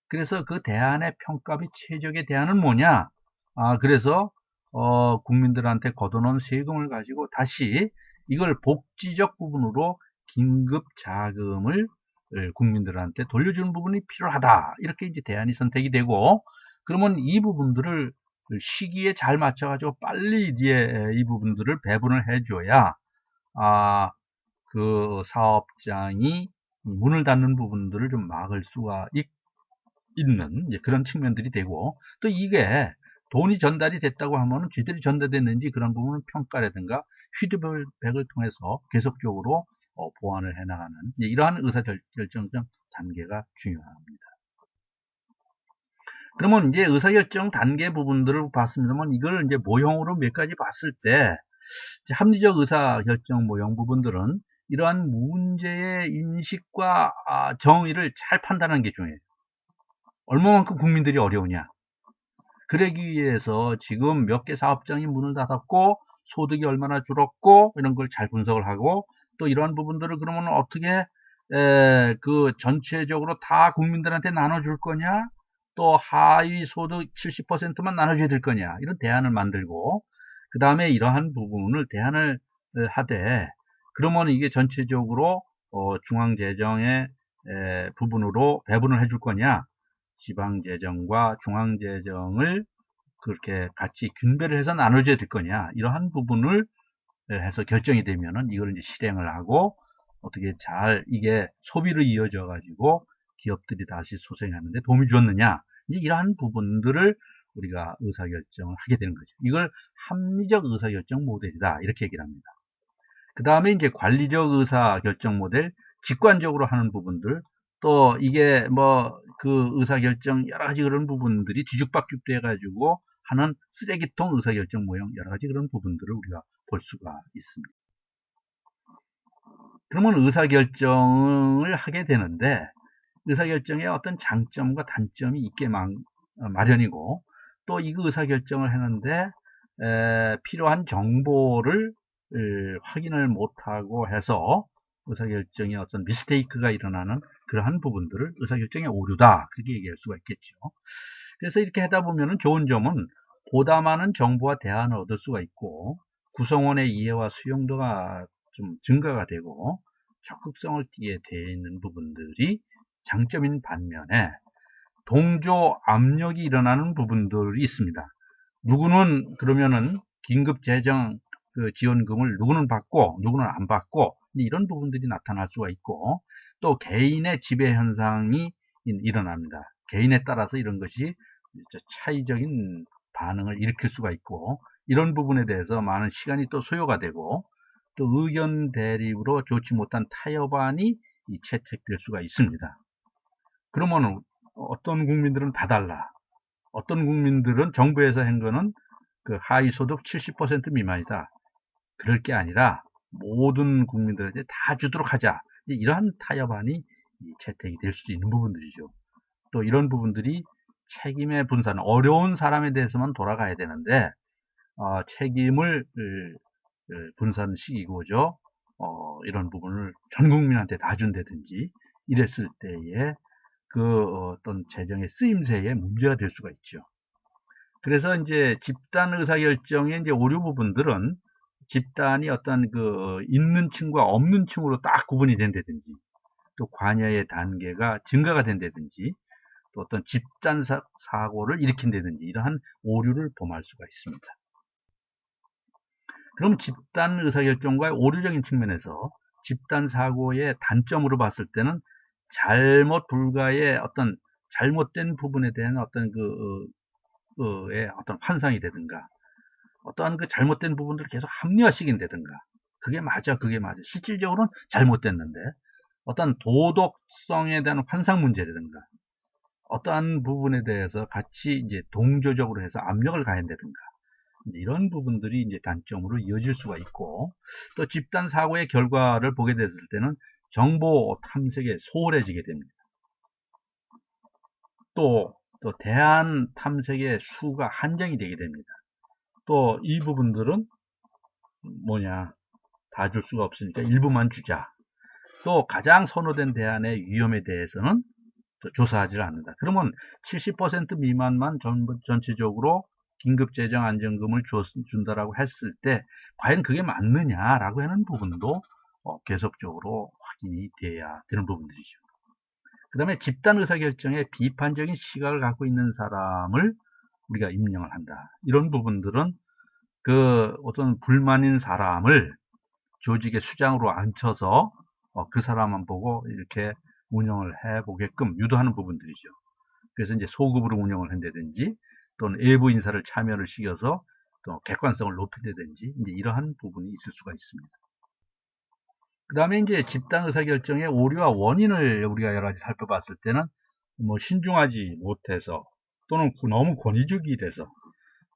그래서 그 대안의 평가 및 최적의 대안은 뭐냐? 그래서 국민들한테 걷어놓은 세금을 가지고 다시 이걸 복지적 부분으로 긴급 자금을 국민들한테 돌려주는 부분이 필요하다, 이렇게 이제 대안이 선택이 되고, 그러면 이 부분들을 시기에 잘 맞춰 가지고 빨리 이제 이 부분들을 배분을 해줘야 그 사업장이 문을 닫는 부분들을 좀 막을 수가 있는 그런 측면들이 되고, 또 이게 돈이 전달이 됐다고 하면 제대로 전달됐는지 그런 부분은 평가라든가 피드백을 통해서 계속적으로 보완을 해나가는 이러한 의사결정적 단계가 중요합니다. 그러면 이제 의사결정 단계 부분들을 봤습니다만, 이걸 이제 모형으로 몇 가지 봤을 때 합리적 의사결정 모형 부분들은 이러한 문제의 인식과 정의를 잘 판단하는 게 중요해요. 얼마만큼 국민들이 어려우냐. 그러기 위해서 지금 몇 개 사업장이 문을 닫았고 소득이 얼마나 줄었고 이런 걸 잘 분석을 하고, 또 이러한 부분들을 그러면 어떻게 그 전체적으로 다 국민들한테 나눠줄 거냐, 또 하위 소득 70%만 나눠줘야 될 거냐, 이런 대안을 만들고, 그 다음에 이러한 부분을 대안을 하되, 그러면 이게 전체적으로 중앙재정의 부분으로 배분을 해줄 거냐, 지방재정과 중앙재정을 그렇게 같이 균배를 해서 나눠줘야 될 거냐, 이러한 부분을 해서 결정이 되면은 이걸 이제 실행을 하고, 어떻게 잘 이게 소비로 이어져 가지고 기업들이 다시 소생하는데 도움이 주었느냐, 이제 이러한 부분들을 우리가 의사결정을 하게 되는 거죠. 이걸 합리적 의사결정 모델이다, 이렇게 얘기를 합니다. 그 다음에 이제 관리적 의사결정 모델, 직관적으로 하는 부분들, 또 이게 그 의사결정 여러 가지 그런 부분들이 뒤죽박죽 돼 가지고 하는 쓰레기통 의사결정 모형, 여러 가지 그런 부분들을 우리가 볼 수가 있습니다. 그러면 의사결정을 하게 되는데, 의사결정에 어떤 장점과 단점이 있게 마련이고, 또 이 의사결정을 하는데 필요한 정보를 확인을 못하고 해서 의사결정에 어떤 미스테이크가 일어나는 그러한 부분들을 의사결정의 오류다, 그렇게 얘기할 수가 있겠죠. 그래서 이렇게 하다 보면 좋은 점은 보다 많은 정보와 대안을 얻을 수가 있고, 구성원의 이해와 수용도가 좀 증가가 되고 적극성을 띠게 되어 있는 부분들이 장점인 반면에 동조 압력이 일어나는 부분들이 있습니다. 누구는 그러면은 긴급 재정 지원금을 누구는 받고 누구는 안 받고, 이런 부분들이 나타날 수가 있고, 또 개인의 지배 현상이 일어납니다. 개인에 따라서 이런 것이 차이적인 반응을 일으킬 수가 있고, 이런 부분에 대해서 많은 시간이 또 소요가 되고, 또 의견 대립으로 좋지 못한 타협안이 채택될 수가 있습니다. 그러면 어떤 국민들은 다 달라. 어떤 국민들은 정부에서 한 거는 그 하위 소득 70% 미만이다. 그럴 게 아니라 모든 국민들한테 다 주도록 하자. 이러한 타협안이 채택이 될 수도 있는 부분들이죠. 또 이런 부분들이 책임의 분산, 어려운 사람에 대해서만 돌아가야 되는데 책임을 분산시키고죠. 이런 부분을 전 국민한테 다 준다든지 이랬을 때에 어떤 재정의 쓰임새에 문제가 될 수가 있죠. 그래서 이제 집단 의사결정의 이제 오류 부분들은 집단이 어떤 있는 층과 없는 층으로 딱 구분이 된다든지, 또 관여의 단계가 증가가 된다든지, 또 어떤 집단 사고를 일으킨다든지 이러한 오류를 범할 수가 있습니다. 그럼 집단 의사결정과의 오류적인 측면에서 집단 사고의 단점으로 봤을 때는 잘못 불가의 어떤 잘못된 부분에 대한 어떤 어떤 환상이라든가, 어떠한 그 잘못된 부분들을 계속 합리화시킨다든가, 그게 맞아, 그게 맞아. 실질적으로는 잘못됐는데, 어떤 도덕성에 대한 환상 문제라든가, 어떠한 부분에 대해서 같이 이제 동조적으로 해서 압력을 가한다든가, 이런 부분들이 이제 단점으로 이어질 수가 있고, 또 집단 사고의 결과를 보게 됐을 때는 정보 탐색에 소홀해지게 됩니다. 또 대안 탐색의 수가 한정이 되게 됩니다. 또 이 부분들은 다 줄 수가 없으니까 일부만 주자. 또 가장 선호된 대안의 위험에 대해서는 조사하지 않는다. 그러면 70% 미만만 전체적으로 긴급재정안정금을 준다라고 했을 때 과연 그게 맞느냐라고 하는 부분도 계속적으로 확인이 돼야 되는 부분들이죠. 그 다음에 집단 의사결정에 비판적인 시각을 갖고 있는 사람을 우리가 임명을 한다. 이런 부분들은 그 어떤 불만인 사람을 조직의 수장으로 앉혀서 그 사람만 보고 이렇게 운영을 해보게끔 유도하는 부분들이죠. 그래서 이제 소급으로 운영을 한다든지, 또는 외부 인사를 참여를 시켜서 또 객관성을 높인다든지, 이제 이러한 부분이 있을 수가 있습니다. 그 다음에 이제 집단 의사결정의 오류와 원인을 우리가 여러 가지 살펴봤을 때는 신중하지 못해서, 또는 너무 권위주義이 돼서,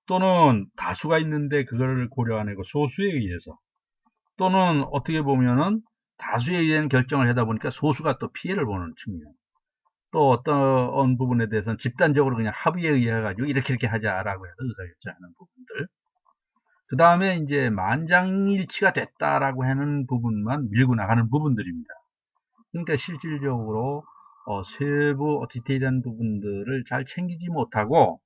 또는 다수가 있는데 그걸 고려 안 하고 소수에 의해서, 또는 어떻게 보면은 다수에 의한 결정을 하다 보니까 소수가 또 피해를 보는 측면, 또 어떤 부분에 대해서는 집단적으로 그냥 합의에 의해 가지고 이렇게 하자라고 해서 의사결정하는 부분들, 그 다음에 이제 만장일치가 됐다라고 하는 부분만 밀고 나가는 부분들입니다. 그러니까 실질적으로 세부 디테일한 부분들을 잘 챙기지 못하고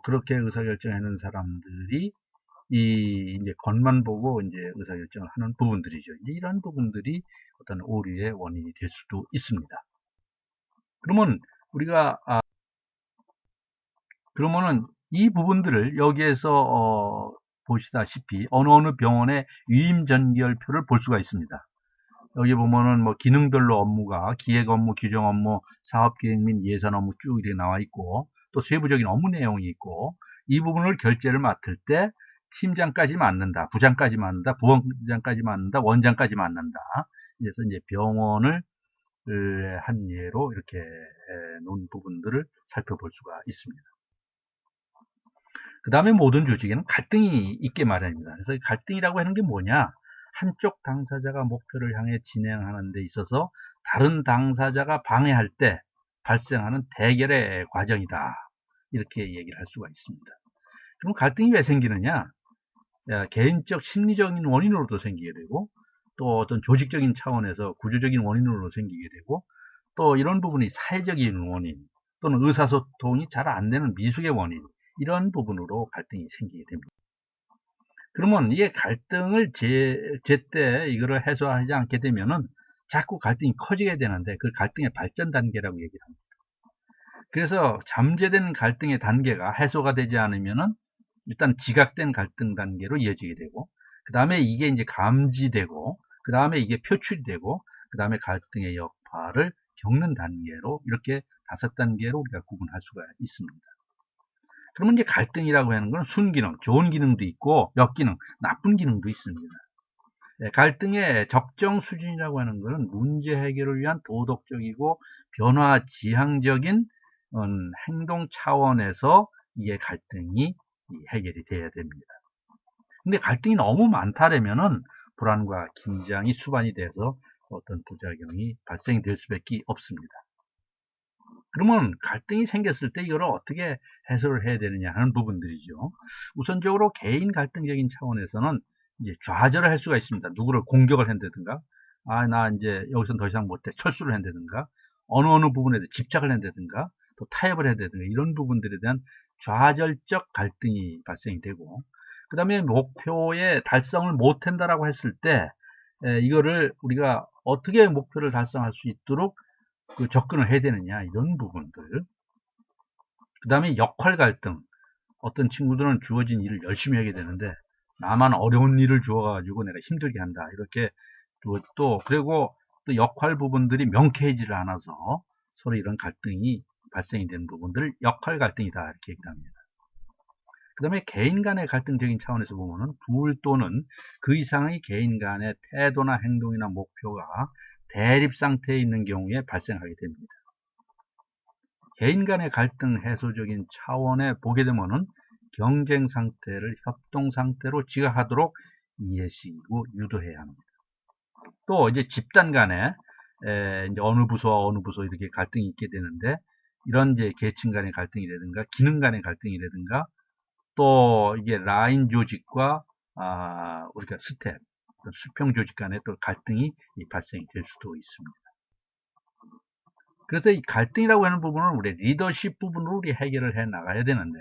그렇게 의사결정하는 사람들이 이제 겉만 보고 이제 의사결정을 하는 부분들이죠. 이제 이런 부분들이 어떤 오류의 원인이 될 수도 있습니다. 그러면 우리가 그러면은 이 부분들을 여기에서 보시다시피 어느 병원의 위임전결표를 볼 수가 있습니다. 여기 보면은 기능별로 업무가 기획 업무, 규정 업무, 사업계획 및 예산 업무 쭉 이렇게 나와 있고, 또 세부적인 업무 내용이 있고, 이 부분을 결제를 맡을 때 팀장까지 맡는다, 부장까지 맡는다, 부원장까지 맡는다, 원장까지 맡는다. 그래서 이제 병원을 한 예로 이렇게 놓은 부분들을 살펴볼 수가 있습니다. 그 다음에 모든 조직에는 갈등이 있게 마련입니다. 그래서 갈등이라고 하는 게 뭐냐? 한쪽 당사자가 목표를 향해 진행하는 데 있어서 다른 당사자가 방해할 때 발생하는 대결의 과정이다. 이렇게 얘기를 할 수가 있습니다. 그럼 갈등이 왜 생기느냐? 개인적 심리적인 원인으로도 생기게 되고, 또 어떤 조직적인 차원에서 구조적인 원인으로 생기게 되고, 또 이런 부분이 사회적인 원인, 또는 의사소통이 잘 안 되는 미숙의 원인, 이런 부분으로 갈등이 생기게 됩니다. 그러면 이게 갈등을 제때 이거를 해소하지 않게 되면은 자꾸 갈등이 커지게 되는데, 그 갈등의 발전 단계라고 얘기를 합니다. 그래서 잠재된 갈등의 단계가 해소가 되지 않으면은 일단 지각된 갈등 단계로 이어지게 되고, 그 다음에 이게 이제 감지되고, 그 다음에 이게 표출이 되고, 그 다음에 갈등의 여파를 겪는 단계로, 이렇게 5단계로 우리가 구분할 수가 있습니다. 그러면 이제 갈등이라고 하는 건 순기능, 좋은 기능도 있고 역기능, 나쁜 기능도 있습니다. 갈등의 적정 수준이라고 하는 것은 문제 해결을 위한 도덕적이고 변화 지향적인 행동 차원에서 이게 갈등이 해결이 돼야 됩니다. 근데 갈등이 너무 많다면은 불안과 긴장이 수반이 돼서 어떤 부작용이 발생될 수밖에 없습니다. 그러면 갈등이 생겼을 때 이걸 어떻게 해소를 해야 되느냐 하는 부분들이죠. 우선적으로 개인 갈등적인 차원에서는 이제 좌절을 할 수가 있습니다. 누구를 공격을 한다든가, 나 이제 여기서 더 이상 못해, 철수를 한다든가, 어느 부분에 대해 집착을 한다든가, 또 타협을 한다든가, 이런 부분들에 대한 좌절적 갈등이 발생이 되고, 그 다음에 목표의 달성을 못한다라고 했을 때 이거를 우리가 어떻게 목표를 달성할 수 있도록 그 접근을 해야 되느냐, 이런 부분들. 그 다음에 역할 갈등. 어떤 친구들은 주어진 일을 열심히 하게 되는데 나만 어려운 일을 주어가지고 내가 힘들게 한다, 이렇게 그리고 또 역할 부분들이 명쾌하지를 않아서 서로 이런 갈등이 발생이 되는 부분들을 역할 갈등이다, 이렇게 얘기합니다. 그 다음에 개인 간의 갈등적인 차원에서 보면은 둘 또는 그 이상의 개인 간의 태도나 행동이나 목표가 대립 상태에 있는 경우에 발생하게 됩니다. 개인 간의 갈등 해소적인 차원에 보게 되면은 경쟁 상태를 협동 상태로 지각하도록 이해시키고 유도해야 합니다. 또 이제 집단 간에 이제 어느 부서와 어느 부서 이렇게 갈등이 있게 되는데, 이런 이제 계층 간의 갈등이라든가 기능 간의 갈등이라든가 또 이게 라인 조직과 우리가 스텝, 수평 조직 간의 또 갈등이 발생이 될 수도 있습니다. 그래서 이 갈등이라고 하는 부분은 우리 리더십 부분으로 우리 해결을 해 나가야 되는데,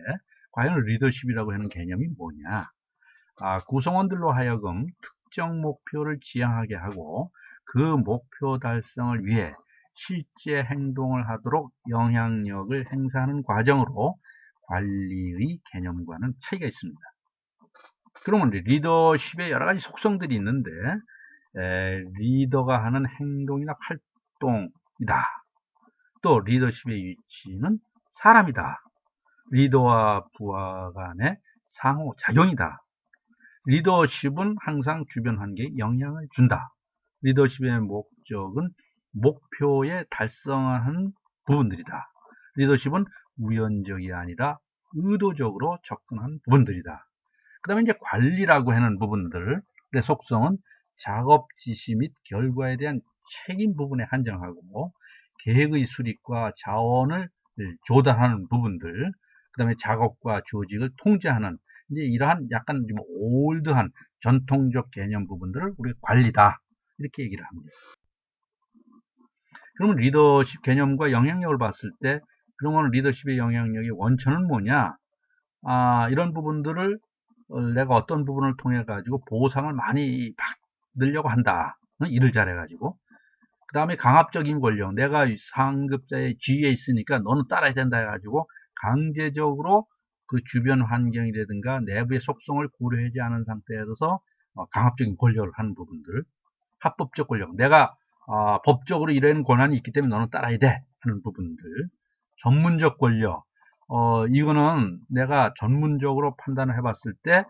과연 리더십이라고 하는 개념이 뭐냐? 구성원들로 하여금 특정 목표를 지향하게 하고 그 목표 달성을 위해 실제 행동을 하도록 영향력을 행사하는 과정으로 관리의 개념과는 차이가 있습니다. 그러면 리더십의 여러 가지 속성들이 있는데, 리더가 하는 행동이나 활동이다. 또 리더십의 위치는 사람이다. 리더와 부하 간의 상호작용이다. 리더십은 항상 주변 환경에 영향을 준다. 리더십의 목적은 목표에 달성하는 부분들이다. 리더십은 우연적이 아니라 의도적으로 접근한 부분들이다. 그 다음에 이제 관리라고 하는 부분들의 속성은 작업 지시 및 결과에 대한 책임 부분에 한정하고 계획의 수립과 자원을 조달하는 부분들, 그 다음에 작업과 조직을 통제하는 이제 이러한 약간 좀 올드한 전통적 개념 부분들을 우리가 관리다, 이렇게 얘기를 합니다. 그러면 리더십 개념과 영향력을 봤을 때, 그러면 리더십의 영향력의 원천은 뭐냐? 이런 부분들을 내가 어떤 부분을 통해 가지고 보상을 많이 받으려고 한다. 일을 잘해 가지고. 그 다음에 강압적인 권력, 내가 상급자의 지위에 있으니까 너는 따라야 된다 해가지고 강제적으로 그 주변 환경이라든가 내부의 속성을 고려하지 않은 상태에서 강압적인 권력을 하는 부분들, 합법적 권력, 내가 법적으로 이런 권한이 있기 때문에 너는 따라야 돼 하는 부분들, 전문적 권력, 이거는 내가 전문적으로 판단을 해봤을 때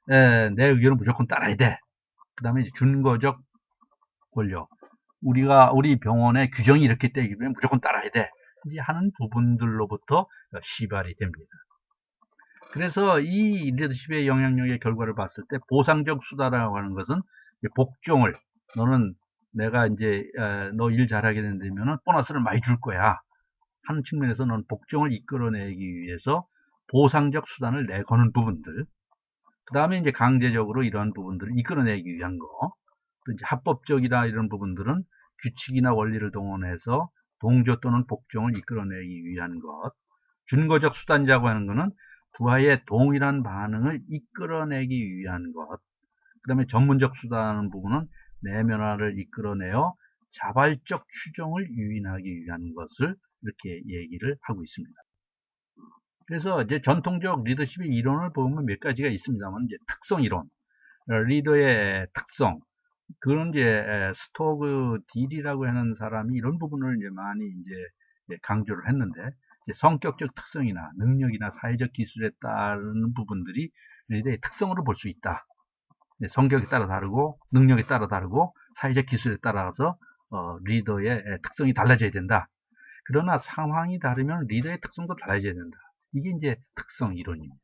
내 의견은 무조건 따라야 돼. 그 다음에 준거적 권력, 우리 병원의 규정이 이렇게 되기 때문에 무조건 따라야 돼 이제 하는 부분들로부터 시발이 됩니다. 그래서 이 리더십의 영향력의 결과를 봤을 때 보상적 수다라고 하는 것은 복종을, 너는 내가 이제 너 일 잘하게 된다면 보너스를 많이 줄 거야 하는 측면에서 너는 복종을 이끌어내기 위해서 보상적 수단을 내거는 부분들, 그 다음에 이제 강제적으로 이러한 부분들을 이끌어내기 위한 거, 또 이제 합법적이다 이런 부분들은 규칙이나 원리를 동원해서 동조 또는 복종을 이끌어내기 위한 것, 준거적 수단이라고 하는 것은 부하의 동일한 반응을 이끌어내기 위한 것, 그 다음에 전문적 수단하는 부분은 내면화를 이끌어내어 자발적 추종을 유인하기 위한 것을 이렇게 얘기를 하고 있습니다. 그래서 이제 전통적 리더십의 이론을 보면 몇 가지가 있습니다만, 이제 특성 이론, 리더의 특성, 그런 이제 스토그 딜이라고 하는 사람이 이런 부분을 이제 많이 이제 강조를 했는데, 이제 성격적 특성이나 능력이나 사회적 기술에 따르는 부분들이 리더의 특성으로 볼 수 있다. 성격에 따라 다르고 능력에 따라 다르고 사회적 기술에 따라서 리더의 특성이 달라져야 된다. 그러나 상황이 다르면 리더의 특성도 달라져야 된다. 이게 이제 특성 이론입니다.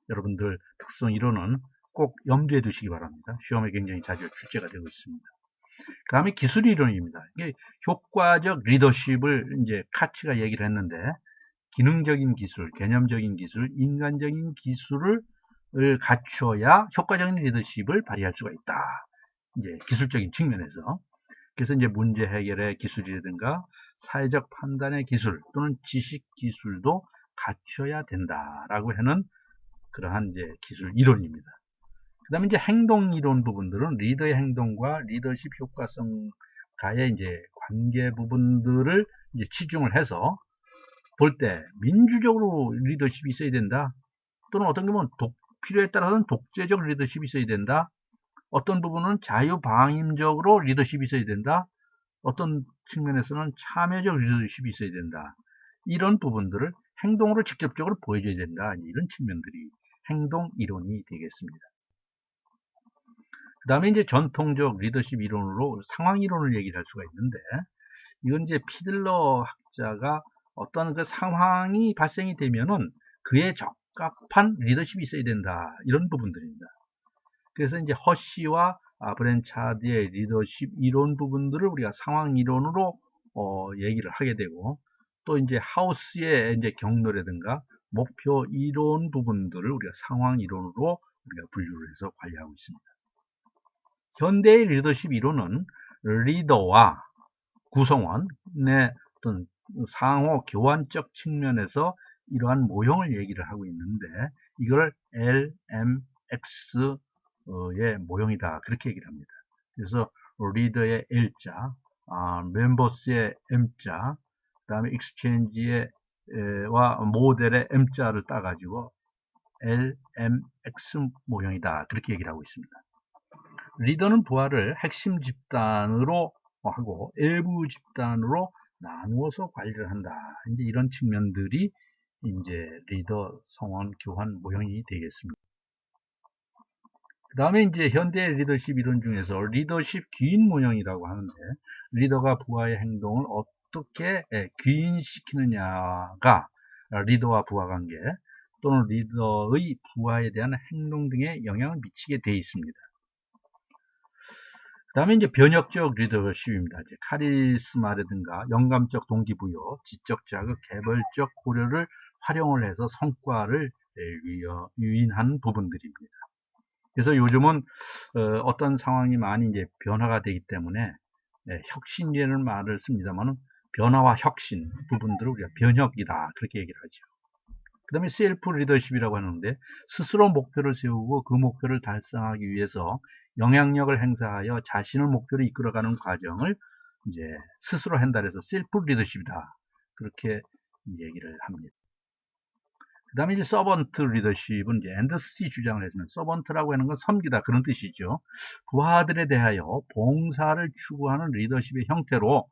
여러분들 특성 이론은 꼭 염두에 두시기 바랍니다. 시험에 굉장히 자주 출제가 되고 있습니다. 그 다음에 기술 이론입니다. 이게 효과적 리더십을 이제 카츠가 얘기를 했는데, 기능적인 기술, 개념적인 기술, 인간적인 기술을 갖춰야 효과적인 리더십을 발휘할 수가 있다. 이제 기술적인 측면에서. 그래서 이제 문제 해결의 기술이라든가 사회적 판단의 기술 또는 지식 기술도 갖춰야 된다라고 하는 그러한 이제 기술 이론입니다. 그 다음에 이제 행동 이론 부분들은 리더의 행동과 리더십 효과성과의 이제 관계 부분들을 이제 치중을 해서 볼 때 민주적으로 리더십이 있어야 된다. 또는 어떤 경우는 필요에 따라서는 독재적 리더십이 있어야 된다. 어떤 부분은 자유방임적으로 리더십이 있어야 된다. 어떤 측면에서는 참여적 리더십이 있어야 된다. 이런 부분들을 행동으로 직접적으로 보여줘야 된다. 이런 측면들이 행동 이론이 되겠습니다. 그 다음에 이제 전통적 리더십 이론으로 상황 이론을 얘기를 할 수가 있는데, 이건 이제 피들러 학자가 어떤 그 상황이 발생이 되면은 그에 적합한 리더십이 있어야 된다. 이런 부분들입니다. 그래서 이제 허쉬와 브랜차드의 리더십 이론 부분들을 우리가 상황 이론으로 얘기를 하게 되고, 또 이제 하우스의 이제 경로라든가 목표 이론 부분들을 우리가 상황 이론으로 우리가 분류를 해서 관리하고 있습니다. 현대의 리더십 이론은 리더와 구성원의 어떤 상호 교환적 측면에서 이러한 모형을 얘기를 하고 있는데, 이걸 LMX의 모형이다, 그렇게 얘기를 합니다. 그래서 리더의 L자, 멤버스의 M자, 그 다음에 익스체인지의 와 모델의 M자를 따가지고 LMX 모형이다, 그렇게 얘기를 하고 있습니다. 리더는 부하를 핵심 집단으로 하고 일부 집단으로 나누어서 관리를 한다. 이제 이런 측면들이 이제 리더 성원 교환 모형이 되겠습니다. 그 다음에 이제 현대 리더십 이론 중에서 리더십 귀인 모형이라고 하는데, 리더가 부하의 행동을 어떻게 귀인시키느냐가 리더와 부하 관계 또는 리더의 부하에 대한 행동 등에 영향을 미치게 되어 있습니다. 그 다음에 이제 변혁적 리더십입니다. 이제 카리스마라든가 영감적 동기부여, 지적 자극, 개별적 고려를 활용을 해서 성과를 유인하는 부분들입니다. 그래서 요즘은 어떤 상황이 많이 이제 변화가 되기 때문에 혁신이라는 말을 씁니다만, 변화와 혁신 부분들을 우리가 변혁이다, 그렇게 얘기를 하죠. 그 다음에 셀프 리더십이라고 하는데, 스스로 목표를 세우고 그 목표를 달성하기 위해서 영향력을 행사하여 자신의 목표를 이끌어가는 과정을 이제 스스로 한다 해서 셀프 리더십이다, 그렇게 얘기를 합니다. 그 다음에 이제 서번트 리더십은 이제 앤더슨이 주장을 했습니다. 서번트라고 하는 건 섬기다, 그런 뜻이죠. 부하들에 대하여 봉사를 추구하는 리더십의 형태로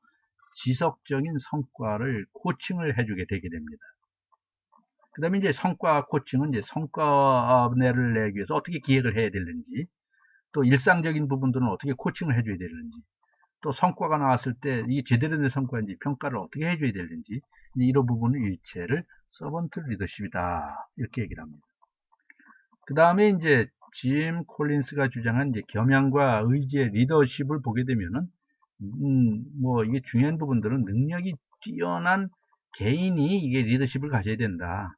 지속적인 성과를 코칭을 해주게 되게 됩니다. 그 다음에 이제 성과 코칭은 이제 성과를 내기 위해서 어떻게 기획을 해야 되는지, 또 일상적인 부분들은 어떻게 코칭을 해줘야 되는지, 또 성과가 나왔을 때 이게 제대로 된 성과인지 평가를 어떻게 해줘야 되는지, 이런 부분의 일체를 서번트 리더십이다, 이렇게 얘기를 합니다. 그 다음에 이제 짐 콜린스가 주장한 이제 겸양과 의지의 리더십을 보게 되면은, 뭐 이게 중요한 부분들은 능력이 뛰어난 개인이 이게 리더십을 가져야 된다.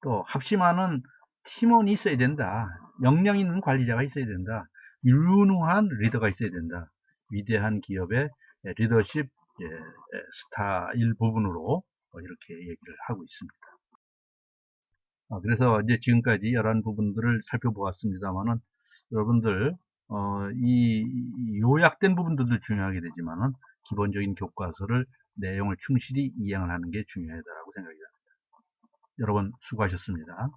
또 합심하는 팀원이 있어야 된다. 역량 있는 관리자가 있어야 된다. 유능한 리더가 있어야 된다. 위대한 기업의 리더십 스타일 부분으로 이렇게 얘기를 하고 있습니다. 그래서 이제 지금까지 여러 부분들을 살펴보았습니다만은, 여러분들 이 요약된 부분들도 중요하게 되지만은 기본적인 교과서를 내용을 충실히 이행을 하는 게 중요하다고 생각이 듭니다. 여러분 수고하셨습니다.